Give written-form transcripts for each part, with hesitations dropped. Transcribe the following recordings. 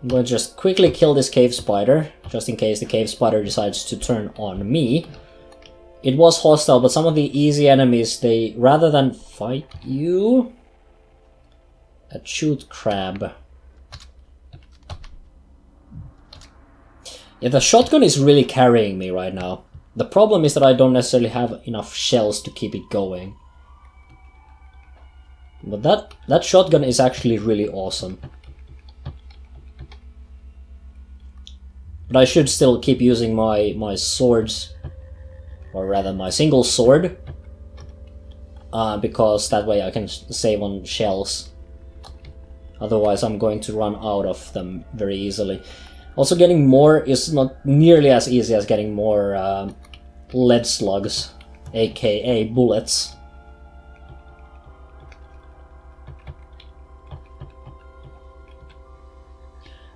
I'm going to just quickly kill this cave spider, just in case the cave spider decides to turn on me. It was hostile, but some of the easy enemies, they, rather than fight you... A chute crab. Yeah, the shotgun is really carrying me right now. The problem is that I don't necessarily have enough shells to keep it going. But that shotgun is actually really awesome. But I should still keep using my swords, or rather my single sword, because that way I can save on shells. Otherwise I'm going to run out of them very easily. Also, getting more is not nearly as easy as getting more lead slugs, aka bullets.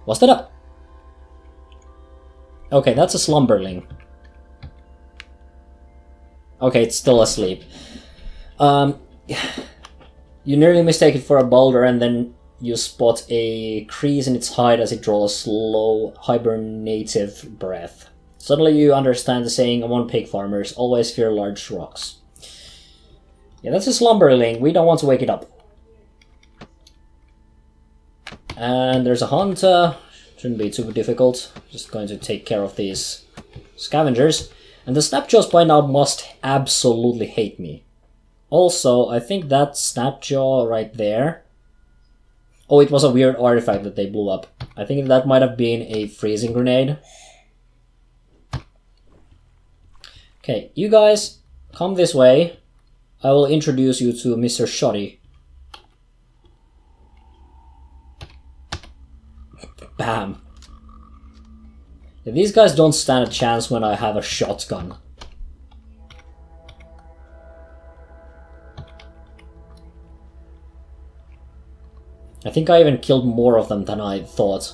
Was that a... Okay, that's a slumberling. Okay, it's still asleep. You nearly mistake it for a boulder, and then you spot a crease in its hide as it draws slow, hibernative breath. Suddenly you understand the saying among pig farmers, always fear large rocks. Yeah, that's a slumberling. We don't want to wake it up. And there's a hunter. Shouldn't be too difficult. Just going to take care of these scavengers. And the snapjaws by now must absolutely hate me. Also, I think that snapjaw right there... Oh, it was a weird artifact that they blew up. I think that might have been a freezing grenade. Okay, you guys, come this way. I will introduce you to Mr. Shoddy. Bam. Yeah, these guys don't stand a chance when I have a shotgun. I think I even killed more of them than I thought.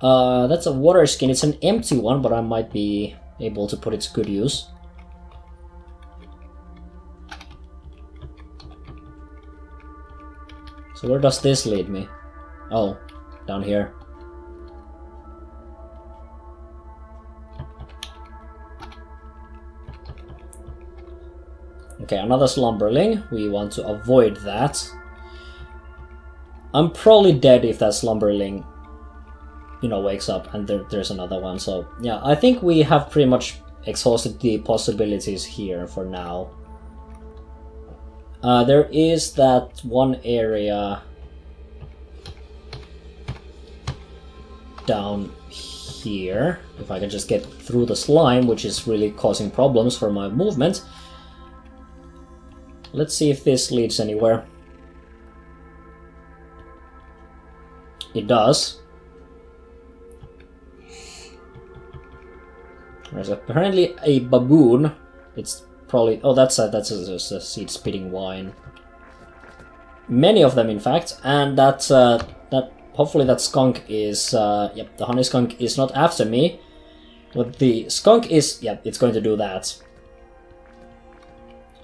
That's a water skin. It's an empty one, but I might be able to put it to good use. So where does this lead me? Oh, down here. Okay, another slumberling. We want to avoid that. I'm probably dead if that slumberling, you know, wakes up, and there's another one. So yeah, I think we have pretty much exhausted the possibilities here for now. There is that one area down here. If I can just get through the slime, which is really causing problems for my movement. Let's see if this leads anywhere. It does. There's apparently a baboon. It's probably... Oh, that's a seed-spitting wine. Many of them, in fact. And that hopefully that skunk is... yep, the honey skunk is not after me. But the skunk is... Yep, it's going to do that.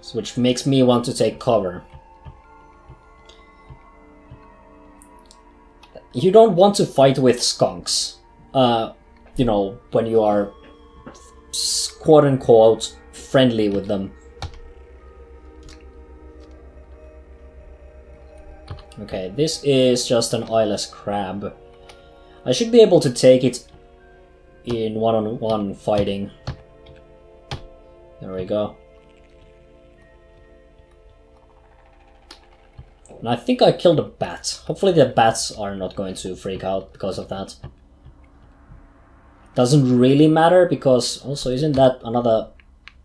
So, which makes me want to take cover. You don't want to fight with skunks, you know, when you are quote-unquote friendly with them. Okay, this is just an eyeless crab. I should be able to take it in one-on-one fighting. There we go. And I think I killed a bat. Hopefully the bats are not going to freak out because of that. Doesn't really matter, because also isn't that another...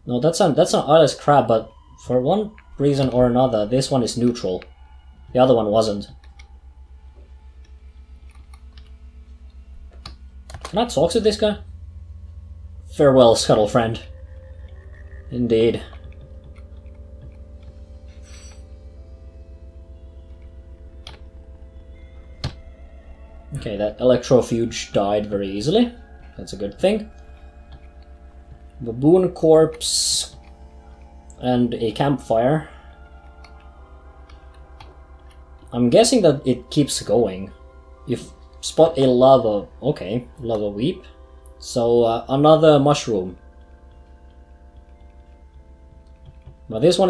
No, that's an eyeless crab, but for one reason or another, this one is neutral. The other one wasn't. Can I talk to this guy? Farewell, scuttle friend. Indeed. Okay, that electrofuge died very easily. That's a good thing. Baboon corpse and a campfire. I'm guessing that it keeps going. If spot a lava. Okay, lava weep. So another mushroom. But this one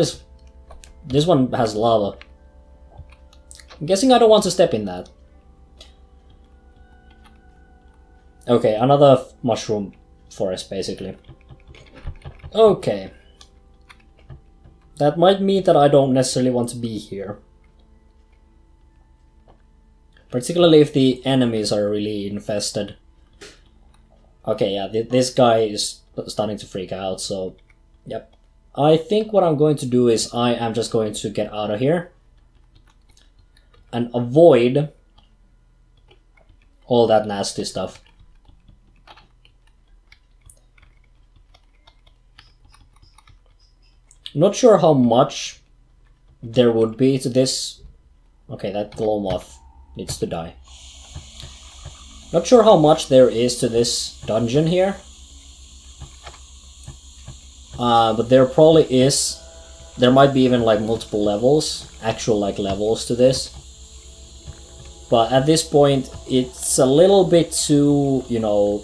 has lava. I'm guessing I don't want to step in that. Okay, another mushroom forest basically. Okay. That might mean that I don't necessarily want to be here. Particularly if the enemies are really infested. Okay, yeah, this guy is starting to freak out, so... Yep. I think what I'm going to do is I am just going to get out of here. And avoid all that nasty stuff. Not sure how much there would be to this. Okay, that glow moth needs to die. Not sure how much there is to this dungeon here. But there probably is. There might be even like multiple levels, actual like levels to this. But at this point, it's a little bit too, you know...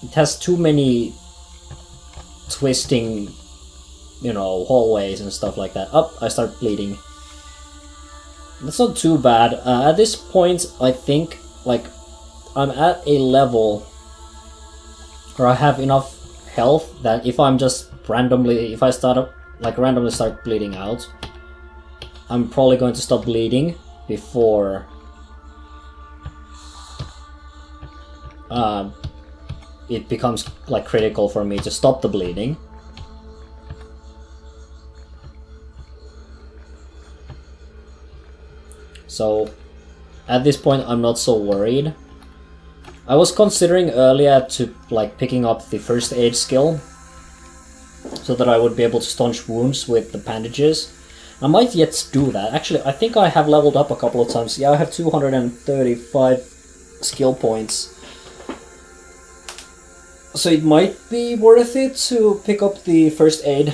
It has too many twisting, you know, hallways and stuff like that. Oh, I start bleeding. That's not too bad. At this point, I think, like, I'm at a level where I have enough health that if I'm just randomly, if I start, like, randomly start bleeding out, I'm probably going to stop bleeding before it becomes like critical for me to stop the bleeding. So at this point I'm not so worried. I was considering earlier to like picking up the first aid skill so that I would be able to staunch wounds with the bandages. I might yet do that. Actually, I think I have leveled up a couple of times. Yeah, I have 235 skill points. So it might be worth it to pick up the first aid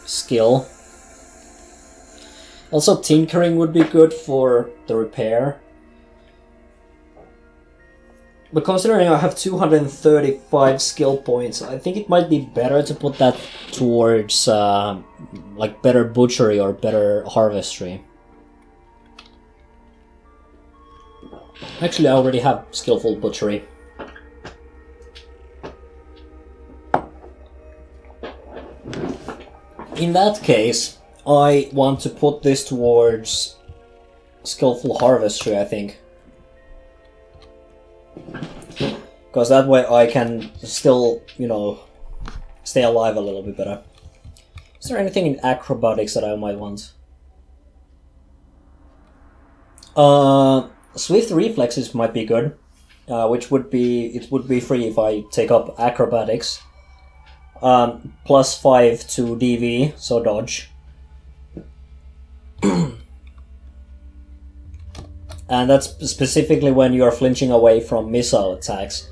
skill. Also, tinkering would be good for the repair. But considering I have 235 skill points, I think it might be better to put that towards like better butchery or better harvestry. Actually, I already have skillful butchery. In that case, I want to put this towards skillful harvestry, I think. Because that way I can still, you know, stay alive a little bit better. Is there anything in acrobatics that I might want? Swift reflexes might be good, which would be, it would be free if I take up acrobatics. Plus 5 to DV, so dodge. And that's specifically when you are flinching away from missile attacks.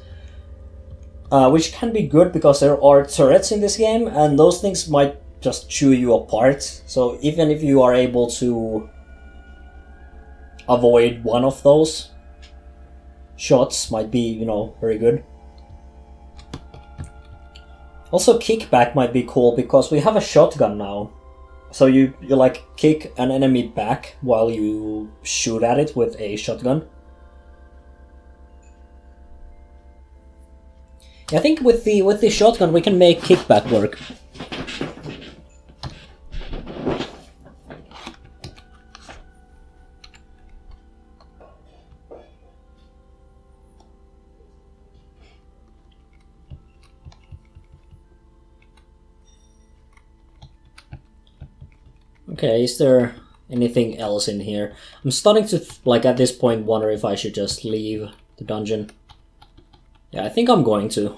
Which can be good because there are turrets in this game, and those things might just chew you apart. So even if you are able to avoid one of those shots, might be, you know, very good. Also, kickback might be cool because we have a shotgun now. So you like kick an enemy back while you shoot at it with a shotgun. I think with the shotgun we can make kickback work. Okay, is there anything else in here? I'm starting to, like, at this point wonder if I should just leave the dungeon. Yeah, I think I'm going to.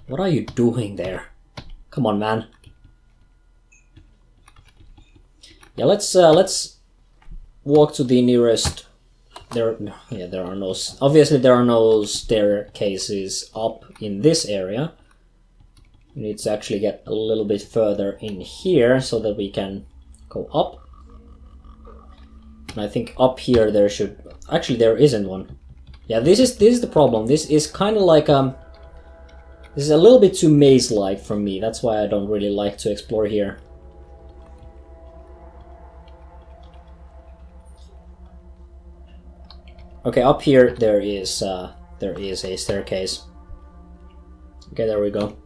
What are you doing there? Come on, man. Yeah, let's walk to the nearest. There are no. Obviously, there are no staircases up in this area. We need to actually get a little bit further in here so that we can go up. And I think up here there should... Actually, there isn't one. Yeah, this is the problem. This is kind of like... This is a little bit too maze-like for me. That's why I don't really like to explore here. Okay, up here there is a staircase. Okay, there we go.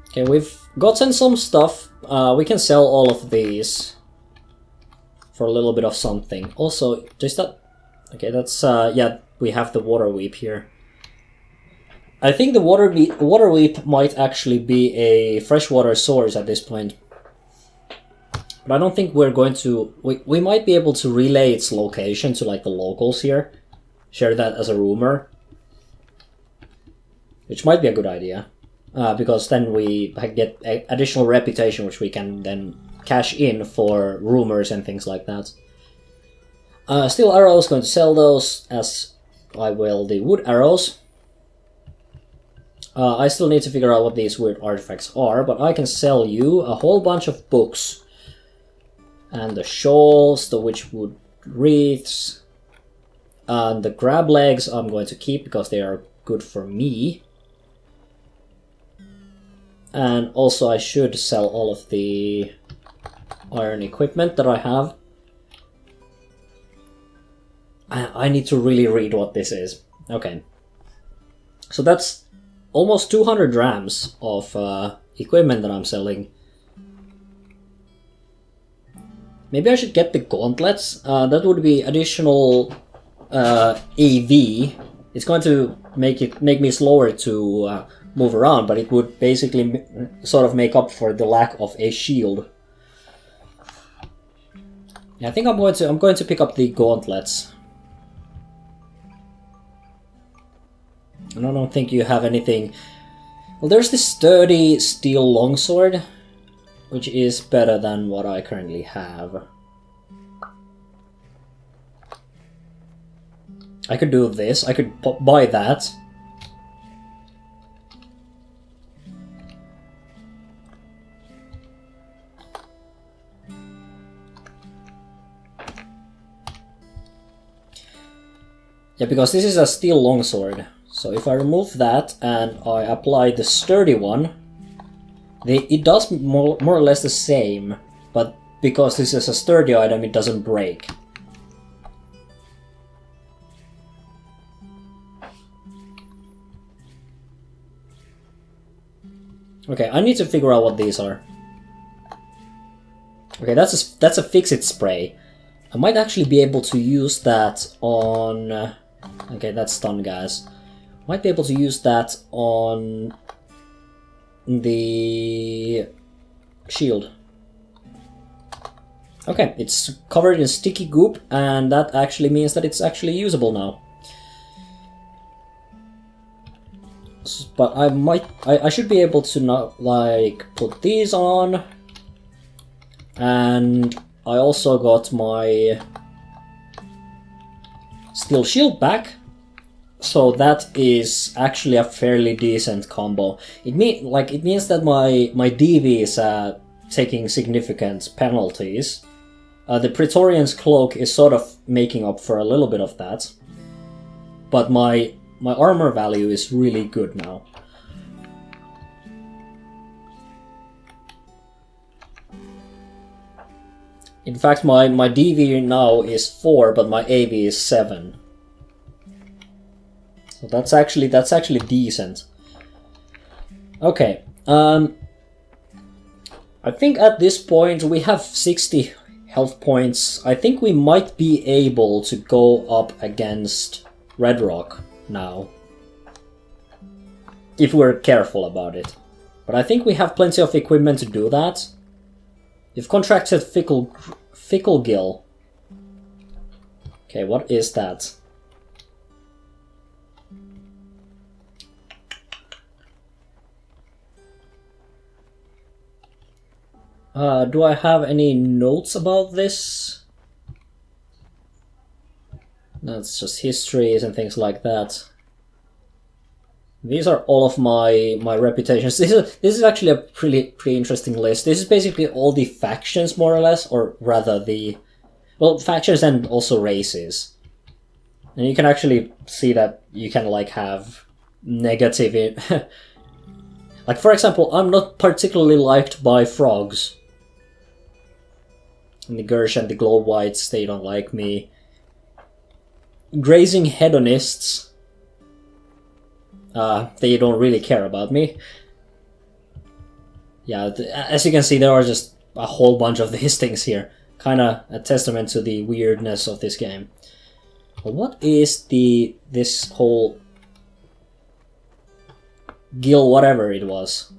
Okay, we've gotten some stuff. We can sell all of these for a little bit of something. Also, just that... Okay, that's... yeah, we have the water weep here. I think the water weep might actually be a freshwater source at this point. But I don't think we're going to... We might be able to relay its location to like the locals here. Share that as a rumor. Which might be a good idea. Because then we get additional reputation which we can then cash in for rumors and things like that. Steel arrows, going to sell those as I will the wood arrows. I still need to figure out what these weird artifacts are, but I can sell you a whole bunch of books. And the shawls, the witchwood wreaths, and the crab legs I'm going to keep because they are good for me. And also I should sell all of the iron equipment that I have. I need to really read what this is. Okay. So that's almost 200 rams of equipment that I'm selling. Maybe I should get the gauntlets. That would be additional AV. It's going to make me slower to move around, but it would basically sort of make up for the lack of a shield. Yeah, I think I'm going to pick up the gauntlets. And I don't think you have anything. Well, there's this sturdy steel longsword, which is better than what I currently have. I could do this. I could buy that. Yeah, because this is a steel longsword. So if I remove that and I apply the sturdy one, it does more or less the same, but because this is a sturdy item, it doesn't break. Okay, I need to figure out what these are. Okay, that's a fix-it spray. I might actually be able to use that on... Okay, that's stun gas. Might be able to use that on the shield. Okay, it's covered in sticky goop, and that actually means that it's actually usable now. But I should be able to not like put these on, and I also got my steel shield back. So that is actually a fairly decent combo. It means that my DV is taking significant penalties. The Praetorian's cloak is sort of making up for a little bit of that, but my armor value is really good now. In fact, my DV now is 4, but my AV is 7. So that's actually decent. Okay, I think at this point we have 60 health points. I think we might be able to go up against Red Rock now, if we're careful about it. But I think we have plenty of equipment to do that. You've contracted Fickle Gill. Okay, what is that? Do I have any notes about this? That's just histories and things like that. These are all of my reputations. This is actually a pretty interesting list. This is basically all the factions, more or less, or rather the factions and also races. And you can actually see that you can like have negative. Like for example, I'm not particularly liked by frogs. And the Gersh and the Glow Whites, they don't like me. Grazing hedonists. They don't really care about me. Yeah, as you can see, there are just a whole bunch of these things here. Kinda a testament to the weirdness of this game. But what is this whole Gil whatever it was?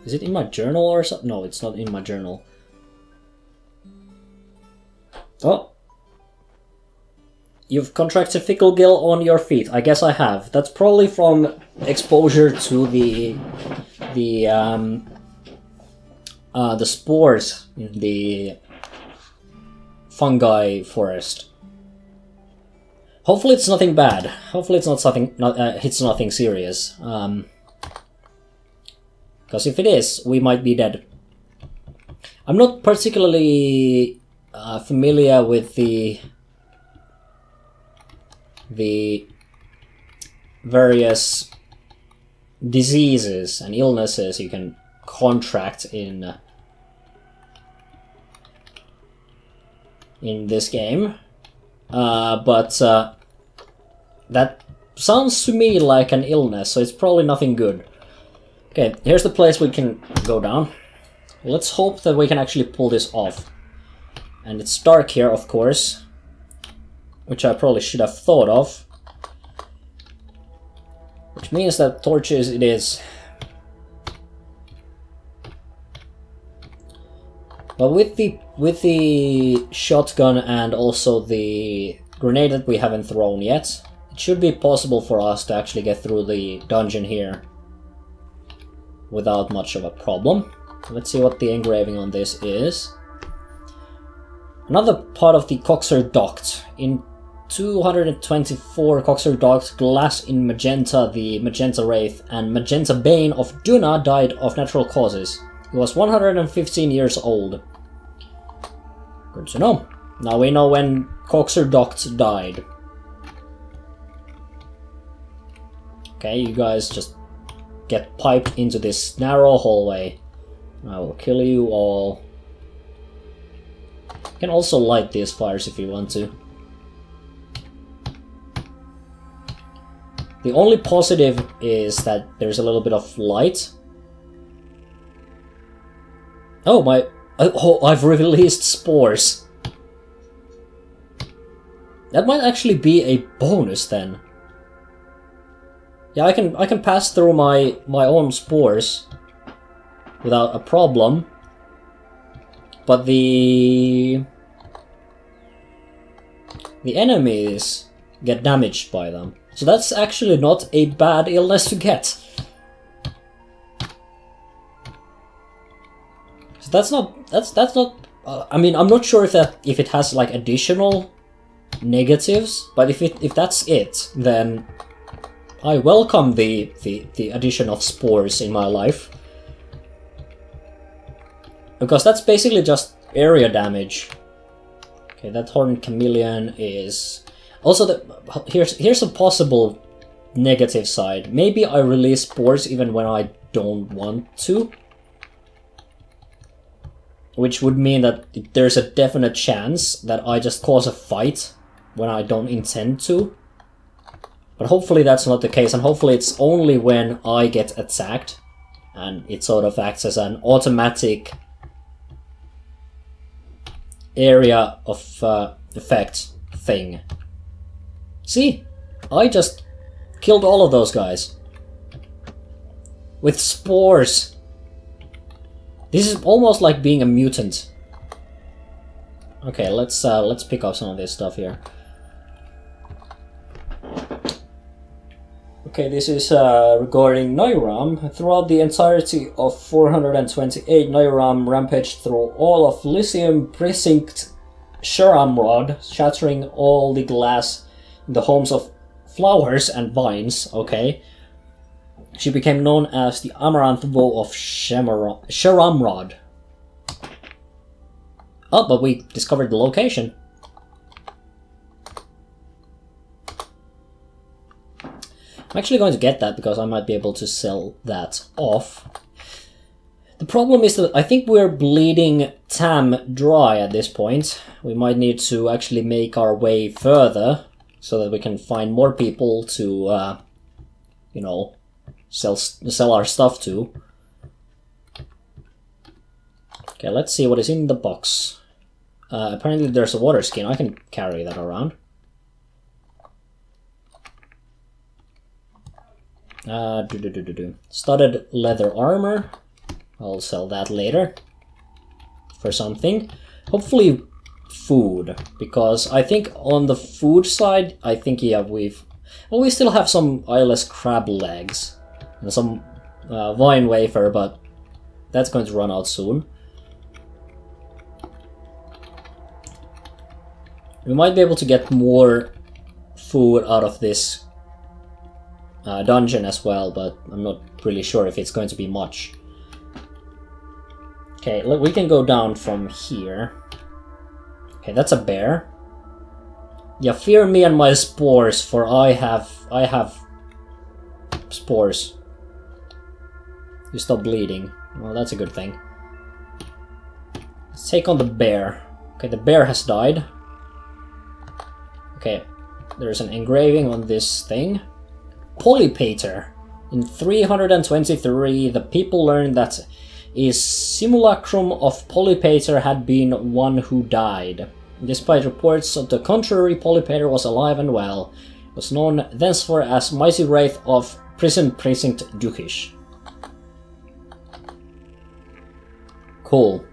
Is it in my journal or something? No, it's not in my journal. Oh. You've contracted Fickle Gill on your feet. I guess I have. That's probably from exposure to the spores in the fungi forest. Hopefully it's nothing bad. Hopefully it's it's nothing serious. Because if it is, we might be dead. I'm not particularly familiar with the various diseases and illnesses you can contract in this game, but that sounds to me like an illness, so it's probably nothing good. Okay, here's the place we can go down. Let's hope that we can actually pull this off. And it's dark here, of course, which I probably should have thought of. Which means that torches it is. But with the shotgun and also the grenade that we haven't thrown yet, it should be possible for us to actually get through the dungeon here without much of a problem. Let's see what the engraving on this is. Another part of the Coxer Duct. In 224, Coxer Duct, Glass in Magenta, the Magenta Wraith, and Magenta Bane of Duna died of natural causes. He was 115 years old. Good to know. Now we know when Coxer Duct died. Okay, you guys just get piped into this narrow hallway. I will kill you all. You can also light these fires if you want to. The only positive is that there's a little bit of light. Oh, I've released spores. That might actually be a bonus then. Yeah, I can pass through my own spores without a problem. But the enemies get damaged by them. So that's actually not a bad illness to get. So that's not. I mean, I'm not sure if it has like additional negatives, but if that's it, then I welcome the addition of spores in my life. Because that's basically just area damage. Okay, that Horned Chameleon is... Also, here's a possible negative side. Maybe I release spores even when I don't want to. Which would mean that there's a definite chance that I just cause a fight when I don't intend to. But hopefully that's not the case, and hopefully it's only when I get attacked. And it sort of acts as an automatic area of effect thing. See? I just killed all of those guys. With spores. This is almost like being a mutant. Okay, let's pick up some of this stuff here. Okay, this is regarding Nairam. Throughout the entirety of 428, Nairam rampaged through all of Lyceum Precinct Sharamrod, shattering all the glass in the homes of flowers and vines. Okay. She became known as the Amaranth Woe of Sharamrod. Oh, but we discovered the location. I'm actually going to get that because I might be able to sell that off. The problem is that I think we're bleeding Tam dry at this point. We might need to actually make our way further so that we can find more people to, you know, sell our stuff to. Okay, let's see what is in the box. Apparently there's a water skin. I can carry that around. Studded leather armor. I'll sell that later for something. Hopefully food, because I think on the food side, I think, yeah, we still have some eyeless crab legs and some vine wafer, but that's going to run out soon. We might be able to get more food out of this dungeon as well, but I'm not really sure if it's going to be much. Okay, look, we can go down from here. Okay, that's a bear. Yeah, fear me and my spores, for I have spores. You stop bleeding. Well, that's a good thing. Let's take on the bear. Okay, the bear has died. Okay, there's an engraving on this thing. Polypater. In 323, the people learned that a simulacrum of Polypater had been one who died. Despite reports of the contrary, Polypater was alive and well. It was known thenceforth as Mighty Wraith of Prison Precinct Dukish. Cool.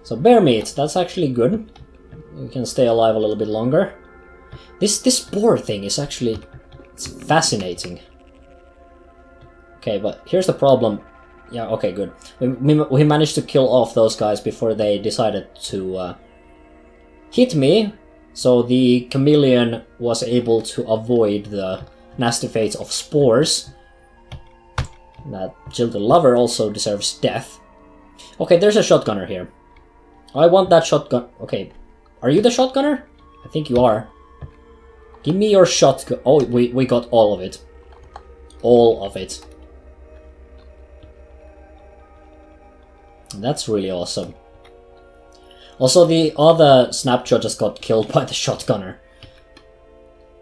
So bear meat, that's actually good. We can stay alive a little bit longer. This boar thing is actually, it's fascinating. Okay, but here's the problem. Yeah, okay, good. We managed to kill off those guys before they decided to hit me, so the chameleon was able to avoid the nasty fates of spores. That jilted lover also deserves death. Okay, there's a shotgunner here. I want that shotgun. Okay, are you the shotgunner? I think you are. Give me your shotgun. Oh, we got all of it. All of it. That's really awesome. Also, the other snapshot just got killed by the shotgunner.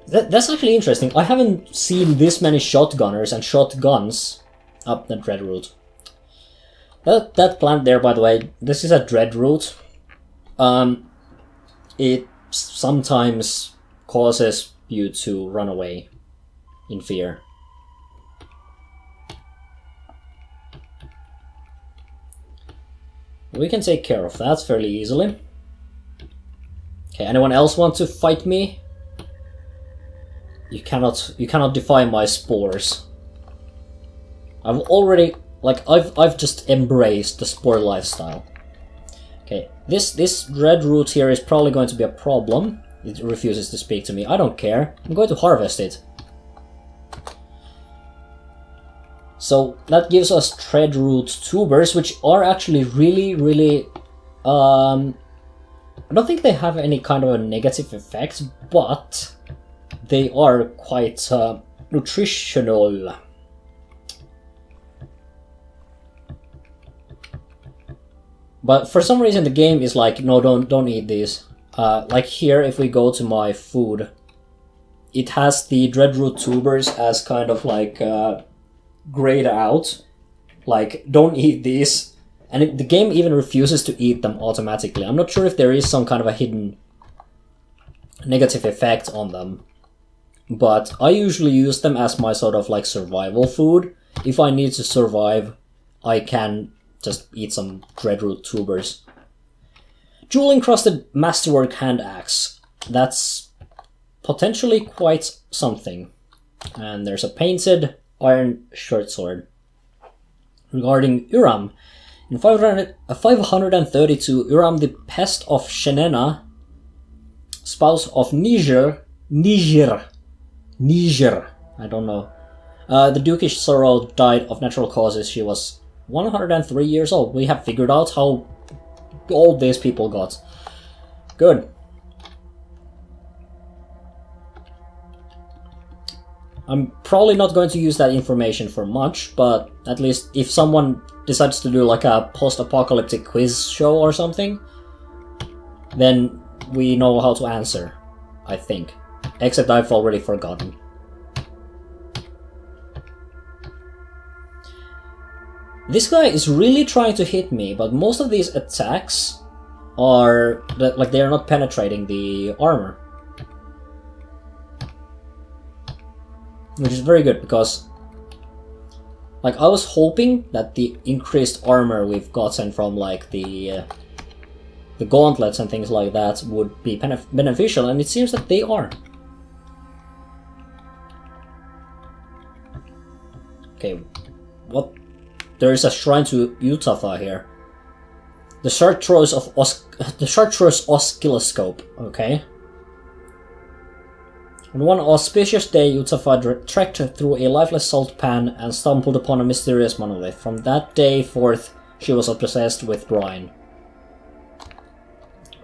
That's actually interesting. I haven't seen this many shotgunners and shotguns up the Dreadroot. That plant there, by the way, this is a Dreadroot. It sometimes causes you to run away in fear. We can take care of that fairly easily. Okay, anyone else want to fight me? You cannot defy my spores. I've already, like, I've just embraced the spore lifestyle. Okay, this Dreadroot here is probably going to be a problem. It refuses to speak to me. I don't care. I'm going to harvest it. So that gives us Dreadroot tubers, which are actually really... I don't think they have any kind of a negative effect, but they are quite nutritional. But for some reason the game is like, no, don't eat these. Like here, if we go to my food, it has the Dreadroot tubers as kind of like grayed out. Like, don't eat these. And the game even refuses to eat them automatically. I'm not sure if there is some kind of a hidden negative effect on them. But I usually use them as my sort of like survival food. If I need to survive, I can just eat some Dreadroot tubers. Jewel-encrusted masterwork hand axe. That's potentially quite something. And there's a painted iron short sword. Regarding Uram, in 532, Uram the Pest of Shenena, spouse of Niger, I don't know. The Dukish Sorrow died of natural causes. She was 103 years old. We have figured out how old these people got. Good. I'm probably not going to use that information for much, but at least if someone decides to do like a post-apocalyptic quiz show or something, then we know how to answer, I think. Except I've already forgotten. This guy is really trying to hit me, but most of these attacks are like they are not penetrating the armor. Which is very good, because like I was hoping that the increased armor we've gotten from like the gauntlets and things like that would be beneficial, and it seems that they are. Okay, what? There is a shrine to Utafa here. The Chartreuse Oscilloscope. Okay. On one auspicious day, Utafa trekked through a lifeless salt pan and stumbled upon a mysterious monolith. From that day forth, she was obsessed with brine.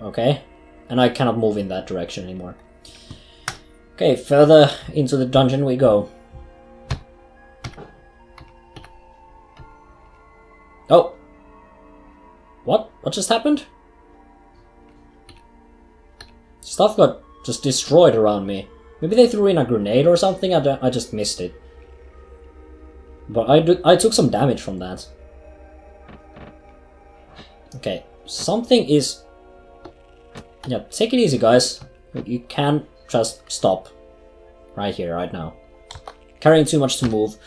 Okay. And I cannot move in that direction anymore. Okay, further into the dungeon we go. Oh! What? What just happened? Stuff got just destroyed around me. Maybe they threw in a grenade or something, I just missed it. But I took some damage from that. Okay, something is... Yeah, take it easy, guys. You can't just stop. Right here, right now. Carrying too much to move.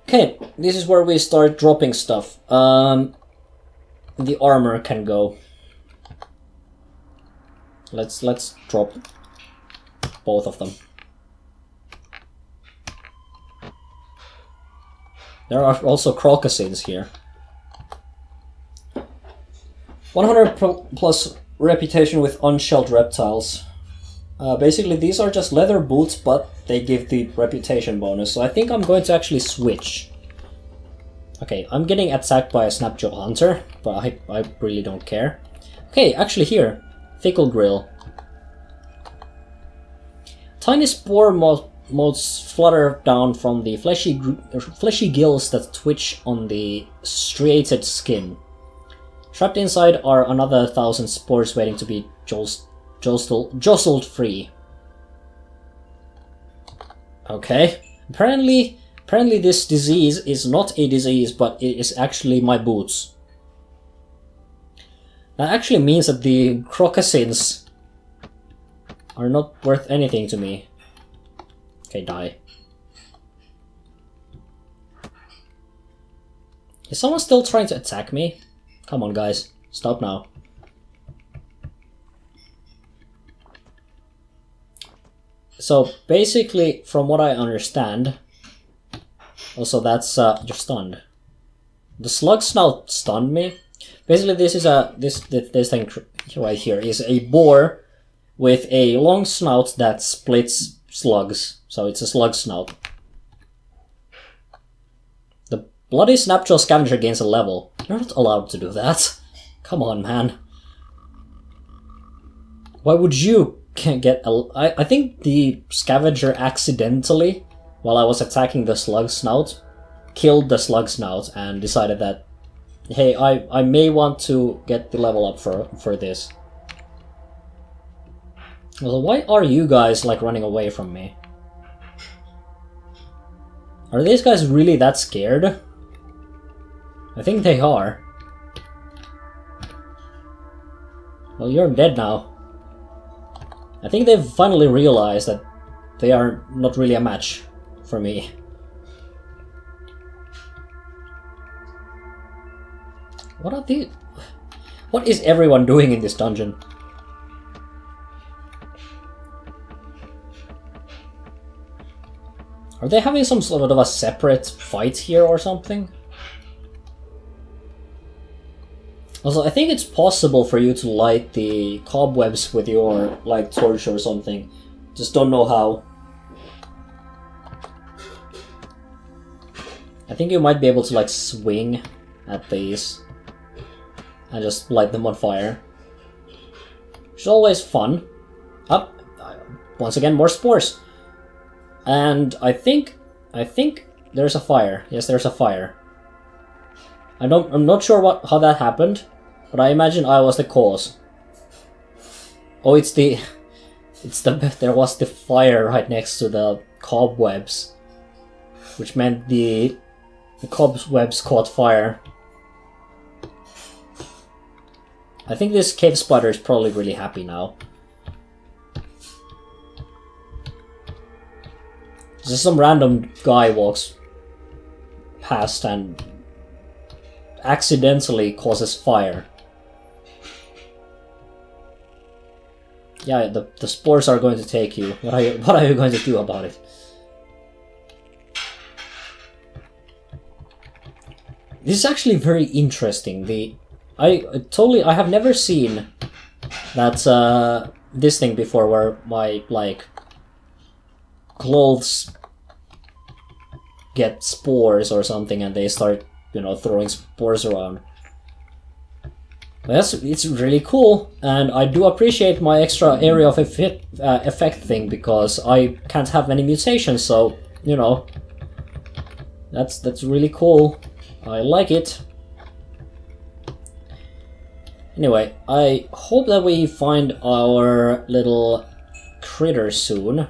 Okay, this is where we start dropping stuff. The armor can go. Let's drop both of them. There are also crocussins here. 100 plus reputation with unshelled reptiles. Basically, these are just leather boots, but they give the reputation bonus, so I think I'm going to actually switch. Okay, I'm getting attacked by a Snapjaw Hunter, but I really don't care. Okay, actually here, Fickle Grill. Tiny spore motes flutter down from the fleshy gills that twitch on the striated skin. Trapped inside are another 1,000 spores waiting to be jostled free. Okay. Apparently this disease is not a disease, but it is actually my boots. That actually means that the crocussins are not worth anything to me. Okay, die. Is someone still trying to attack me? Come on, guys. Stop now. So, basically, from what I understand... Also, that's, you're stunned. The slug snout stunned me. Basically, this is this thing right here is a boar with a long snout that splits slugs. So it's a slug snout. The bloody Snapjaw Scavenger gains a level. You're not allowed to do that. Come on, man. Why would you get a... I think the Scavenger accidentally, while I was attacking the slug snout, killed the slug snout and decided that, hey, I may want to get the level up for this. Also, why are you guys like running away from me? Are these guys really that scared? I think they are. Well, you're dead now. I think they've finally realized that they are not really a match for me. What are these? What is everyone doing in this dungeon? Are they having some sort of a separate fight here or something? Also, I think it's possible for you to light the cobwebs with your light torch or something. Just don't know how. I think you might be able to like swing at these and just light them on fire. Which is always fun. Up, once again, more spores. And I think there's a fire. Yes, there's a fire. I'm not sure how that happened, but I imagine I was the cause. Oh, there was the fire right next to the cobwebs, which meant the cobwebs caught fire. I think this cave spider is probably really happy now. Just some random guy walks past and accidentally causes fire. Yeah, the spores are going to take you. What are you going to do about it? This is actually very interesting. I have never seen that this thing before, where my like clothes get spores or something and they start, throwing spores around. But it's really cool, and I do appreciate my extra area of effect thing, because I can't have any mutations, so, that's really cool. I like it. Anyway, I hope that we find our little critter soon,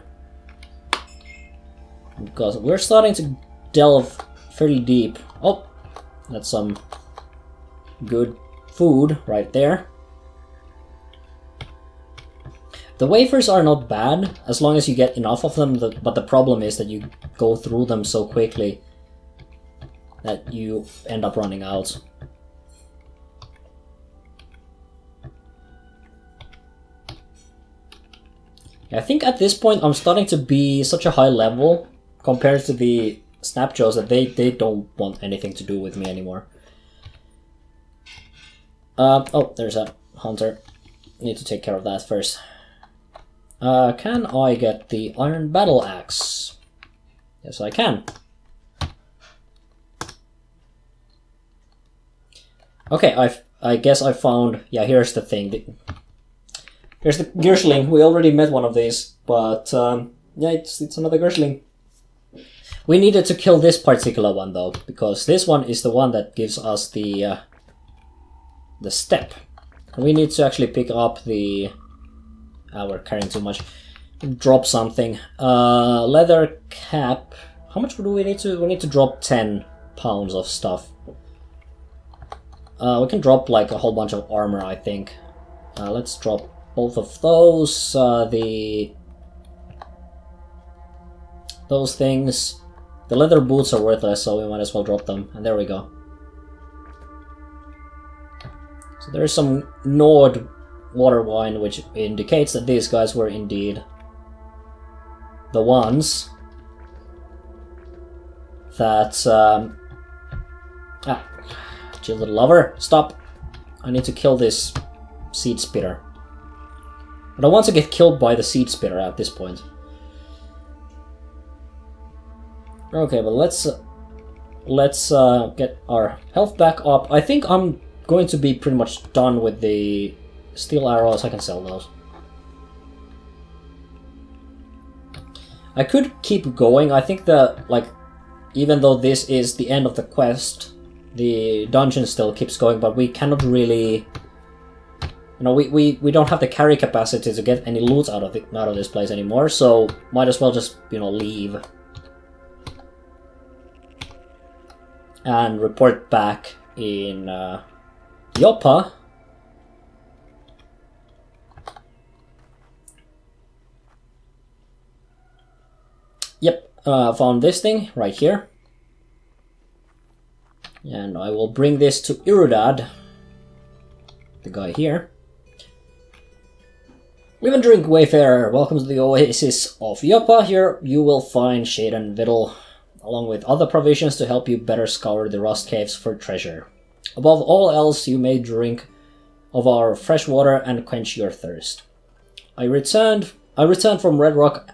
because we're starting to delve fairly deep. Oh, that's some good food right there. The wafers are not bad as long as you get enough of them, but the problem is that you go through them so quickly that you end up running out. I think at this point I'm starting to be such a high level compared to the Snapjaws that they don't want anything to do with me anymore. Oh, there's a hunter. Need to take care of that first. Can I get the iron battle axe? Yes, I can. Okay, I guess I found... Yeah, here's the thing. Here's the Gershling. We already met one of these, but yeah, it's another Gershling. We needed to kill this particular one though, because this one is the one that gives us the step. We need to actually pick up the... we're carrying too much. Drop something. Leather cap. How much do we need to... We need to drop 10 pounds of stuff. We can drop like a whole bunch of armor, I think. Let's drop both of those. Those things. The leather boots are worthless, so we might as well drop them. And there we go. So there's some Nord water wine, which indicates that these guys were indeed the ones that... chill little lover, stop! I need to kill this seed spitter. I don't want to get killed by the seed spitter at this point. Okay, but let's get our health back up. I think I'm going to be pretty much done with the steel arrows. I can sell those. I could keep going. I think even though this is the end of the quest, the dungeon still keeps going, but we cannot really... we don't have the carry capacity to get any loot out of this place anymore, so might as well just, leave. And report back in Joppa. Yep, found this thing right here. And I will bring this to Irudad, the guy here. Live and drink, wayfarer. Welcome to the oasis of Joppa. Here you will find shade and victual, along with other provisions to help you better scour the rust caves for treasure. Above all else, you may drink of our fresh water and quench your thirst. I returned from Red Rock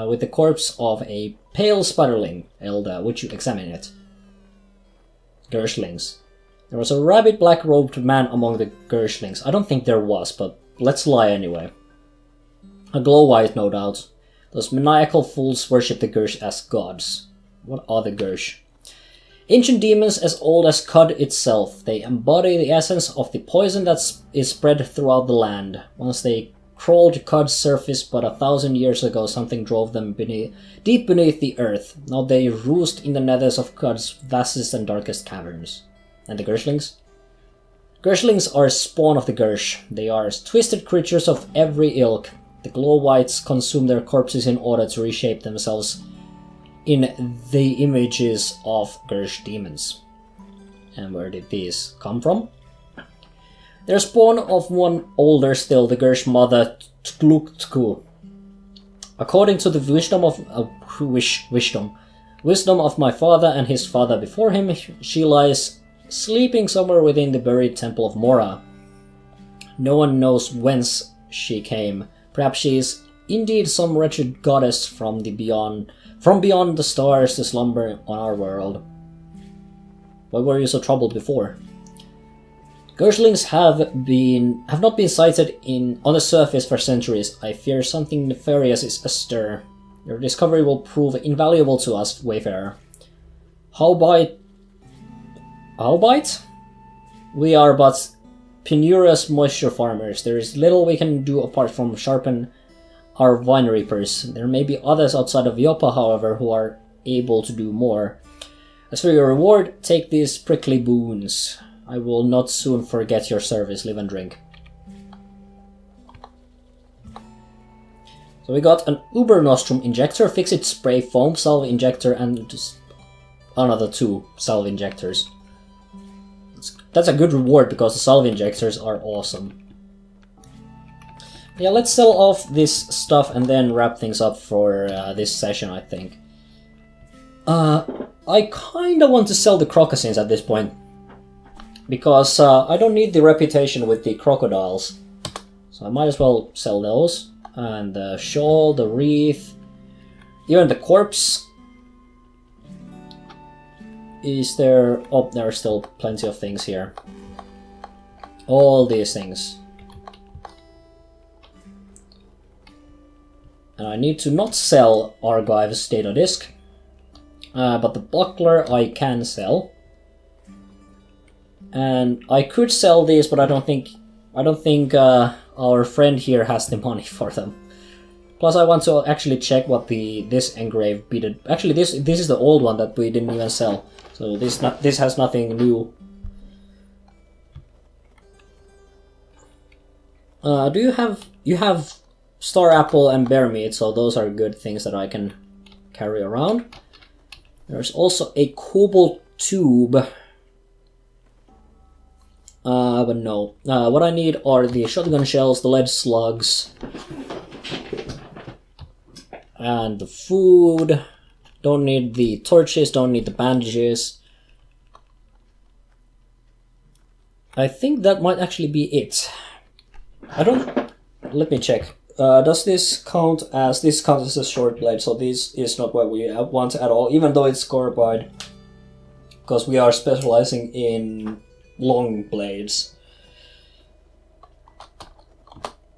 with the corpse of a pale spiderling. Would you examine it? Gershlings. There was a rabid black-robed man among the Gershlings. I don't think there was, but let's lie anyway. A glow-white, no doubt. Those maniacal fools worship the Gersh as gods. What are the Gersh? Ancient demons as old as Cud itself. They embody the essence of the poison that is spread throughout the land. Once they crawled Cud's surface, but 1,000 years ago something drove them deep beneath the earth. Now they roost in the nethers of Cud's vastest and darkest caverns. And the Gershlings? Gershlings are a spawn of the Gersh. They are twisted creatures of every ilk. The glow-whites consume their corpses in order to reshape themselves in the images of Gersh demons. And where did these come from? They're spawn of one older still, the Gersh mother Tlugtku. According to the wisdom of my father and his father before him, she lies sleeping somewhere within the buried temple of Mora. No one knows whence she came. Perhaps she is indeed some wretched goddess from beyond the stars to slumber on our world. Why were you so troubled before? Gershlings have not been sighted on the surface for centuries. I fear something nefarious is astir. Your discovery will prove invaluable to us, Wayfarer. Howbeit? We are but penurious moisture farmers. There is little we can do apart from sharpen our vine reapers. There may be others outside of Joppa, however, who are able to do more. As for your reward, take these prickly boons. I will not soon forget your service. Live and drink. So we got an Uber Nostrum injector, fix-it spray foam, salve injector, and just another 2 salve injectors. That's a good reward because the salve injectors are awesome. Yeah, let's sell off this stuff and then wrap things up for this session, I think. I kinda want to sell the Crocosins at this point. Because I don't need the reputation with the crocodiles. So I might as well sell those. And the shawl, the wreath, even the corpse. Is there... Oh, there are still plenty of things here. All these things. And I need to not sell Argive's data disk. But the buckler I can sell. And I could sell these, but I don't think our friend here has the money for them. Plus, I want to actually check what this engraved beaded. Actually, this is the old one that we didn't even sell. So this has nothing new. You have Star Apple and Bear Meat, so those are good things that I can carry around. There's also a Cobalt Tube. But no. What I need are the shotgun shells, the lead slugs, and the food. Don't need the torches, don't need the bandages. I think that might actually be it. Let me check. Does this count as a short blade? So this is not what we want at all, even though it's carbide. Because we are specializing in long blades.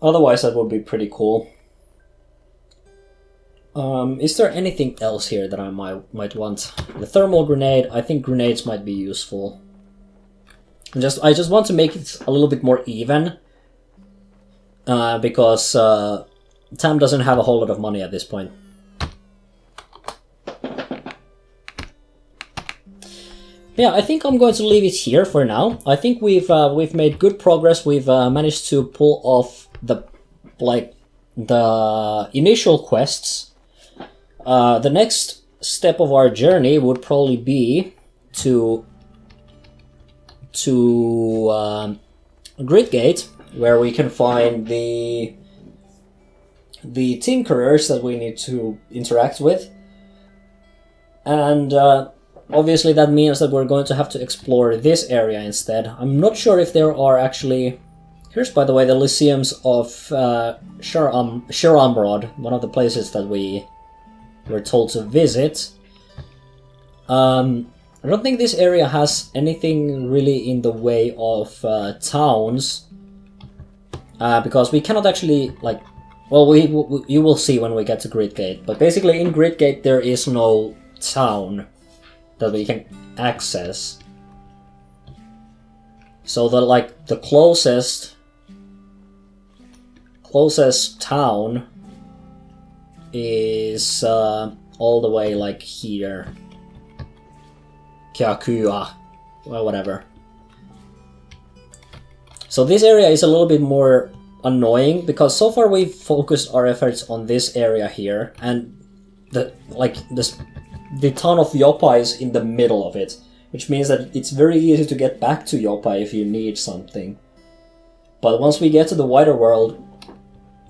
Otherwise that would be pretty cool. Is there anything else here that I might want? The thermal grenade. I think grenades might be useful. I just want to make it a little bit more even. Because Tam doesn't have a whole lot of money at this point. Yeah, I think I'm going to leave it here for now. I think we've made good progress. We've managed to pull off the initial quests. The next step of our journey would probably be to Gridgate, where we can find the tinkerers that we need to interact with, and obviously that means that we're going to have to explore this area instead. I'm not sure if there are actually... Here's, by the way, the Lyceums of Shirambrod, one of the places that we were told to visit. I don't think this area has anything really in the way of towns, because we cannot actually, like, well, you will see when we get to Grid Gate, but basically in Grid Gate there is no town that we can access. So the closest town is all the way like here. Kiakua, or whatever. So this area is a little bit more annoying because so far we've focused our efforts on this area here, and the town of Yopa is in the middle of it, which means that it's very easy to get back to Yopa if you need something. But once we get to the wider world,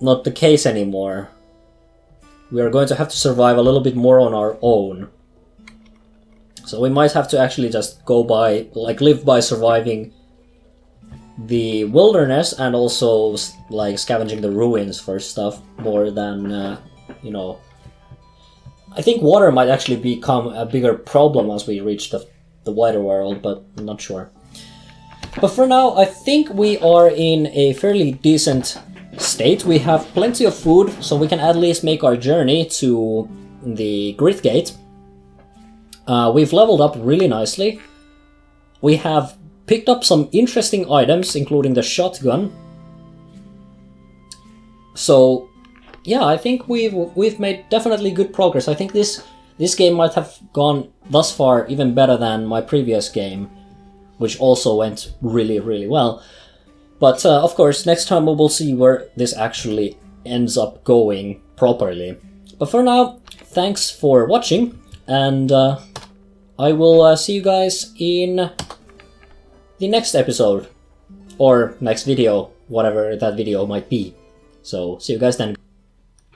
not the case anymore. We are going to have to survive a little bit more on our own. So we might have to actually just go by, like, live by surviving the wilderness and also, like, scavenging the ruins for stuff more than, you know... I think water might actually become a bigger problem as we reach the wider world, but I'm not sure. But for now, I think we are in a fairly decent state. We have plenty of food, so we can at least make our journey to the Grid Gate. We've leveled up really nicely. We have picked up some interesting items, including the shotgun. So, yeah, I think we've made definitely good progress. I think this game might have gone thus far even better than my previous game, which also went really, really well. But of course, next time we will see where this actually ends up going properly. But for now, thanks for watching, and I will see you guys in the next episode, or next video, whatever that video might be. So, see you guys then.